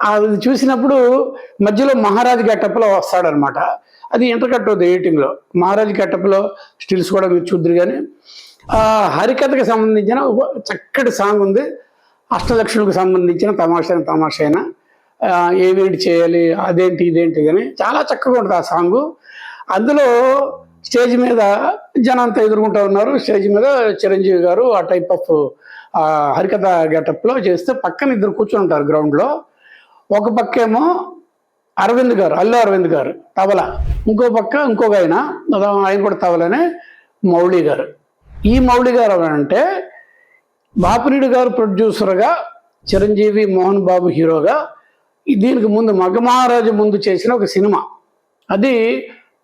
అది చూసినప్పుడు మధ్యలో మహారాజ్ గెటప్లో వస్తాడనమాట. అది ఇంటర్కట్ అవుతుంది ఎడిటింగ్లో. మహారాజ్ గెటప్లో స్టిల్స్ కూడా మీరు చూద్దరు. కానీ హరికథకు సంబంధించిన చక్కటి సాంగ్ ఉంది. అష్టలక్ష్ములకు సంబంధించిన తమాషైన ఏమేంటి చేయాలి, అదేంటి ఇదేంటి కానీ చాలా చక్కగా ఉంటుంది ఆ సాంగు. అందులో స్టేజ్ మీద జనంతా ఎదుర్కొంటూ ఉన్నారు. స్టేజ్ మీద చిరంజీవి గారు ఆ టైప్ ఆఫ్ హరికథ గెటప్లో చేస్తే పక్కన ఇద్దరు కూర్చొని ఉంటారు గ్రౌండ్లో. ఒక పక్కేమో అల్లు అరవింద్ గారు తబల, ఇంకో పక్క ఇంకొక ఆయన కూడా తబలనే మౌళి గారు. ఈ మౌళి గారు ఎవరంటే బాపిరెడ్డి గారు ప్రొడ్యూసర్గా, చిరంజీవి మోహన్ బాబు హీరోగా దీనికి ముందు మగమహారాజు ముందు చేసిన ఒక సినిమా. అది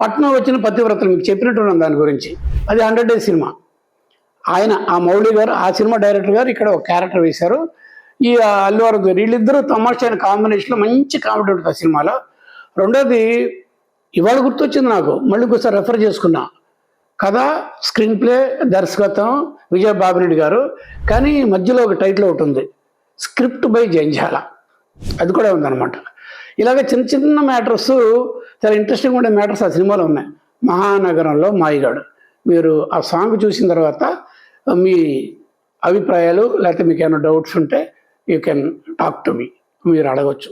పట్నం వచ్చిన పతివ్రతలు, మీకు చెప్పినట్టున్నాను దాని గురించి. అది 100 days సినిమా. ఆ మౌళి గారు, ఆ సినిమా డైరెక్టర్ గారు ఇక్కడ ఒక క్యారెక్టర్ వేశారు. ఈ అల్లు అరవింద్ గారు, వీళ్ళిద్దరూ తమాషైన కాంబినేషన్లో మంచి కామెడీ ఉంటుంది ఆ సినిమాలో. రెండోది ఇవాళ గుర్తొచ్చింది నాకు, మళ్ళీ ఇంకోసారి రెఫర్ చేసుకున్నా. కథ, స్క్రీన్ ప్లే, దర్శకత్వం విజయ బాపిరెడ్డి గారు. కానీ మధ్యలో ఒక టైటిల్ ఒకటి ఉంది, స్క్రిప్ట్ బై జంజాల. అది కూడా ఉందన్నమాట. ఇలాగ చిన్న చిన్న మ్యాటర్స్, చాలా ఇంట్రెస్టింగ్ ఉండే మ్యాటర్స్ ఆ సినిమాలో ఉన్నాయి. మహానగరంలో మాయిగాడు, మీరు ఆ సాంగ్ చూసిన తర్వాత మీ అభిప్రాయాలు లేకపోతే మీకు ఏమైనా డౌట్స్ ఉంటే you can talk to me, మీరు అడగచ్చు.